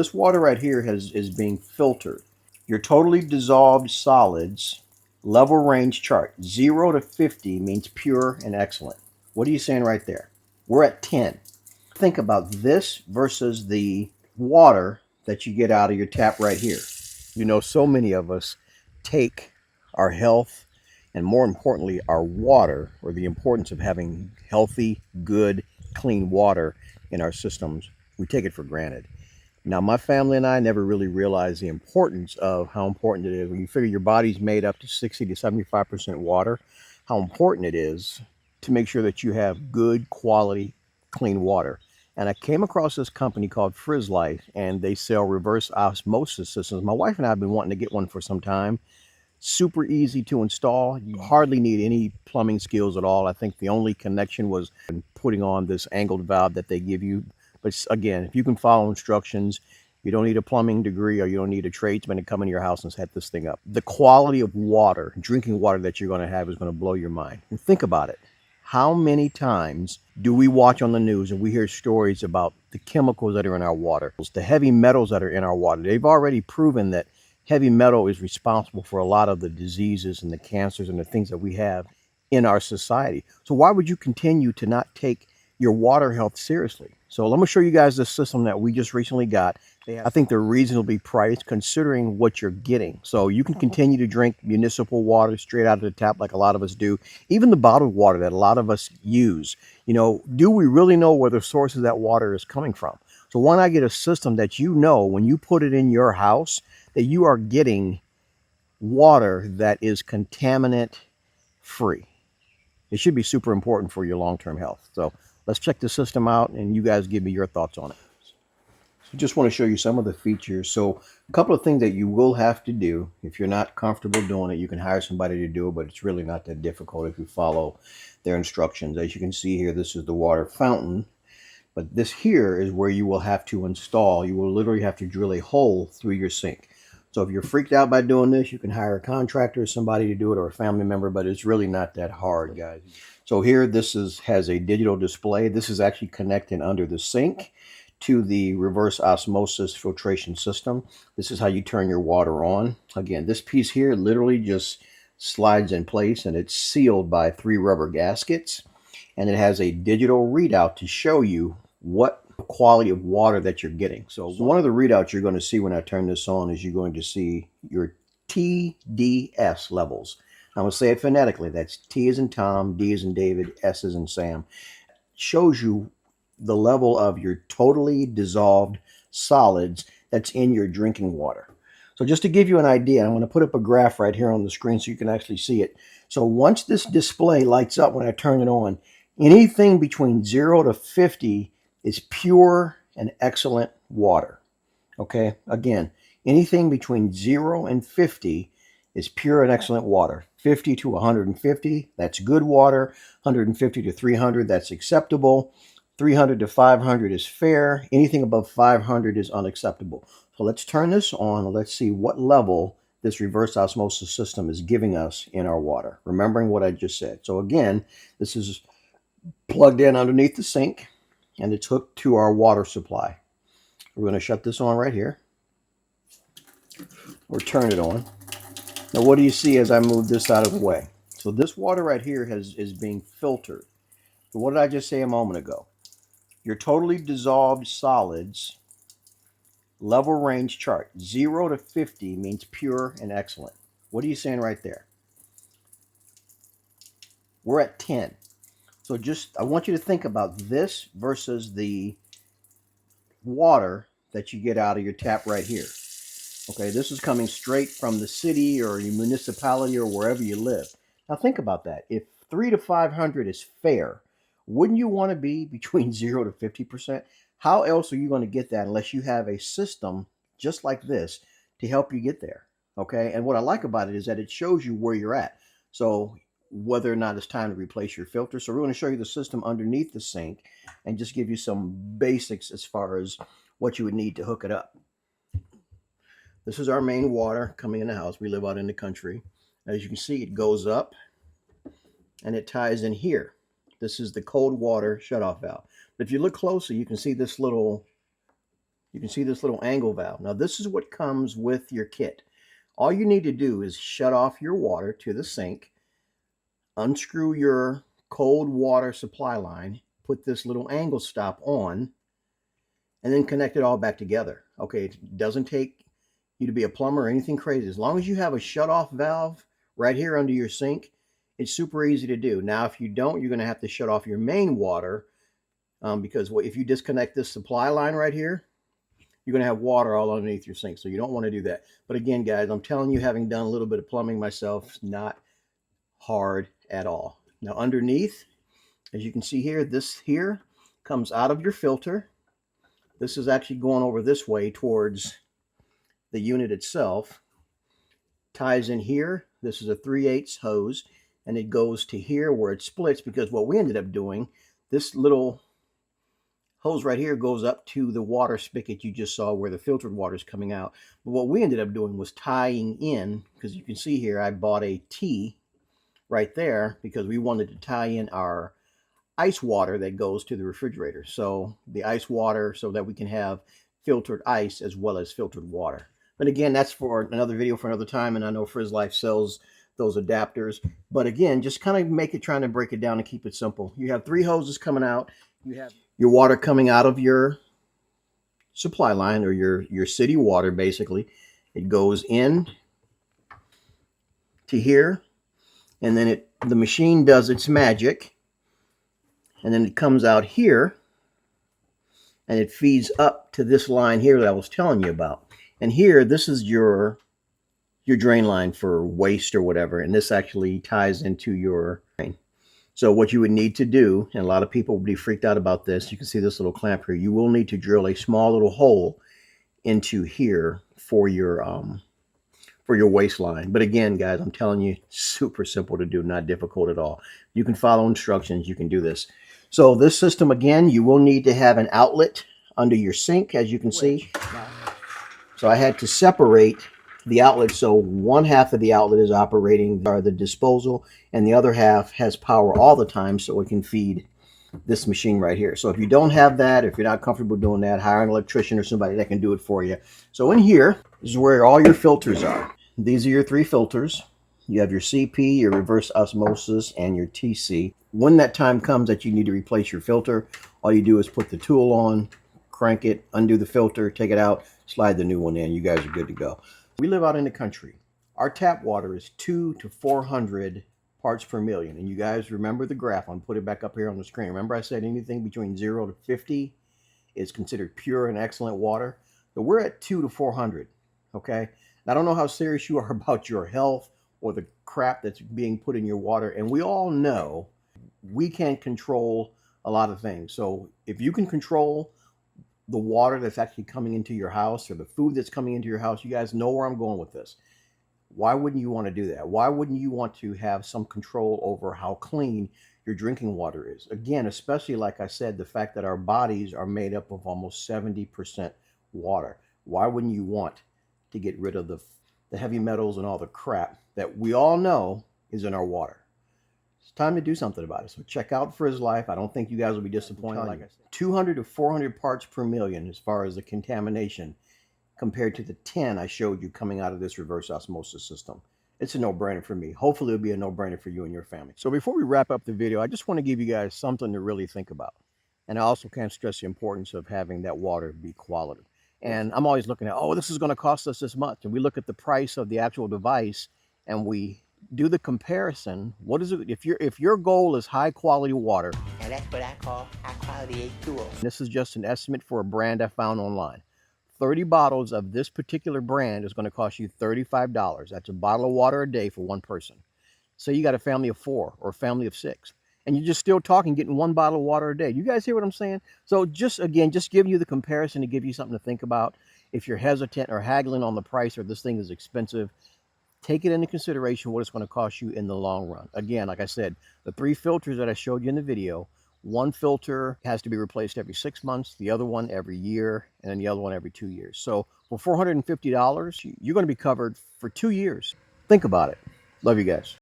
This water right here is being filtered. Your totally dissolved solids level range chart 0 to 50 means pure and excellent. What are you saying right there? We're at 10. Think about this versus the water that you get out of your tap right here. You know, so many of us take our health and, more importantly, our water, or the importance of having healthy, good, clean water in our systems, we take it for granted. Now, my family and I never really realized the importance of how important it is. When you figure your body's made up to 60 to 75% water, how important it is to make sure that you have good quality, clean water. And I came across this company called Frizzlife, and they sell reverse osmosis systems. My wife and I have been wanting to get one for some time. Super easy to install. You hardly need any plumbing skills at all. I think the only connection was putting on this angled valve that they give you. But again, if you can follow instructions, you don't need a plumbing degree or you don't need a tradesman to come in your house and set this thing up. The quality of water, drinking water that you're going to have is going to blow your mind. And think about it. How many times do we watch on the news and we hear stories about the chemicals that are in our water, the heavy metals that are in our water? They've already proven that heavy metal is responsible for a lot of the diseases and the cancers and the things that we have in our society. So why would you continue to not take your water health seriously? So let me show you guys this system that we just recently got. I think they're reasonably priced considering what you're getting. So you can continue to drink municipal water straight out of the tap like a lot of us do. Even the bottled water that a lot of us use. You know, do we really know where the source of that water is coming from? So why not get a system that you know when you put it in your house that you are getting water that is contaminant free? It should be super important for your long-term health. So let's check the system out and you guys give me your thoughts on it. So just want to show you some of the features. So a couple of things that you will have to do. If you're not comfortable doing it, you can hire somebody to do it, but it's really not that difficult if you follow their instructions. As you can see here, this is the water fountain. But this here is where you will have to install. You will literally have to drill a hole through your sink. So if you're freaked out by doing this, you can hire a contractor, somebody to do it, or a family member, but it's really not that hard, guys. So here, has a digital display. This is actually connecting under the sink to the reverse osmosis filtration system. This is how you turn your water on. Again, this piece here literally just slides in place and it's sealed by 3 rubber gaskets. And it has a digital readout to show you what quality of water that you're getting. So one of the readouts you're going to see when I turn this on is you're going to see your TDS levels. I'm going to say it phonetically. That's T as in Tom, D as in David, S as in Sam. It shows you the level of your totally dissolved solids that's in your drinking water. So just to give you an idea, I'm going to put up a graph right here on the screen so you can actually see it. So once this display lights up when I turn it on, anything between 0 to 50 is pure and excellent water. Okay, again, anything between 0 and 50 is pure and excellent water. 50 to 150, that's good water. 150 to 300, that's acceptable. 300 to 500 is fair. Anything above 500 is unacceptable. So let's turn this on. Let's see what level this reverse osmosis system is giving us in our water. Remembering what I just said. So again, this is plugged in underneath the sink and it's hooked to our water supply. We're going to shut this on right here or turn it on. Now what do you see as I move this out of the way? So this water right here is being filtered. So what did I just say a moment ago? Your totally dissolved solids level range chart 0 to 50 means pure and excellent. What are you saying right there? We're at 10. So I want you to think about this versus the water that you get out of your tap right here. Okay, this is coming straight from the city or your municipality or wherever you live. Now think about that. If 3 to 500 is fair, wouldn't you want to be between 0 to 50%? How else are you going to get that unless you have a system just like this to help you get there? Okay, and what I like about it is that it shows you where you're at. So whether or not it's time to replace your filter. So we're going to show you the system underneath the sink and just give you some basics as far as what you would need to hook it up. This is our main water coming in the house. We live out in the country. As you can see, it goes up and it ties in here. This is the cold water shutoff valve. But if you look closely, you can see this little You can see this little angle valve. Now this is what comes with your kit. All you need to do is shut off your water to the sink, unscrew your cold water supply line, put this little angle stop on, and then connect it all back together. Okay, it doesn't take you to be a plumber or anything crazy. As long as you have a shut-off valve right here under your sink, it's super easy to do. Now, if you don't, you're going to have to shut off your main water because if you disconnect this supply line right here, you're going to have water all underneath your sink. So you don't want to do that. But again, guys, I'm telling you, having done a little bit of plumbing myself, it's not hard at all. Now, underneath, as you can see here, this here comes out of your filter. This is actually going over this way towards the unit itself. Ties in here. This is a 3/8 hose, and it goes to here where it splits, because what we ended up doing, this little hose right here goes up to the water spigot you just saw where the filtered water is coming out. But what we ended up doing was tying in, because you can see here I bought a T right there because we wanted to tie in our ice water that goes to the refrigerator. So the ice water, so that we can have filtered ice as well as filtered water. But again, that's for another video for another time, and I know Frizzlife sells those adapters. But again, just kind of trying to break it down and keep it simple. You have 3 hoses coming out. You have your water coming out of your supply line, or your city water, basically. It goes in to here, and then the machine does its magic, and then it comes out here, and it feeds up to this line here that I was telling you about. And here, this is your drain line for waste or whatever, and this actually ties into your drain. So what you would need to do, and a lot of people will be freaked out about this, you can see this little clamp here, you will need to drill a small little hole into here for your waste line. But again, guys, I'm telling you, super simple to do, not difficult at all. You can follow instructions, you can do this. So this system, again, you will need to have an outlet under your sink, as you can see. So I had to separate the outlet, so one half of the outlet is operating the disposal, and the other half has power all the time, so it can feed this machine right here. So if you don't have that, if you're not comfortable doing that, hire an electrician or somebody that can do it for you. So in here is where all your filters are. These are your 3 filters. You have your CP, your reverse osmosis, and your TC. When that time comes that you need to replace your filter, all you do is put the tool on, crank it, undo the filter, take it out, slide the new one in. You guys are good to go. We live out in the country. Our tap water is 200 to 400 parts per million. And you guys remember the graph. I'm going to put it back up here on the screen. Remember I said anything between 0 to 50 is considered pure and excellent water. So we're at 200 to 400, okay? I don't know how serious you are about your health or the crap that's being put in your water. And we all know we can't control a lot of things. So if you can control the water that's actually coming into your house, or the food that's coming into your house, you guys know where I'm going with this. Why wouldn't you want to do that? Why wouldn't you want to have some control over how clean your drinking water is? Again, especially like I said, the fact that our bodies are made up of almost 70% water. Why wouldn't you want to get rid of the heavy metals and all the crap that we all know is in our water? It's time to do something about it. So check out Frizzlife. I don't think you guys will be disappointed. Like I said, 200 to 400 parts per million as far as the contamination, compared to the 10 I showed you coming out of this reverse osmosis system. It's a no-brainer for me. Hopefully it'll be a no-brainer for you and your family. So before we wrap up the video, I just want to give you guys something to really think about. And I also can't stress the importance of having that water be quality. And I'm always looking at, oh, this is going to cost us this much. And we look at the price of the actual device and we do the comparison. What is it if your goal is high quality water? And that's what I call high quality H2O. This is just an estimate for a brand I found online. 30 bottles of this particular brand is going to cost you $35. That's a bottle of water a day for one person. Say you got a family of 4 or a family of 6, and you're just still talking getting 1 bottle of water a day. You guys hear what I'm saying? So just giving you the comparison to give you something to think about. If you're hesitant or haggling on the price, or this thing is expensive, take it into consideration what it's going to cost you in the long run. Again, like I said, the 3 filters that I showed you in the video, one filter has to be replaced every 6 months, the other one every year, and then the other one every 2 years. So for $450, you're going to be covered for 2 years. Think about it. Love you guys.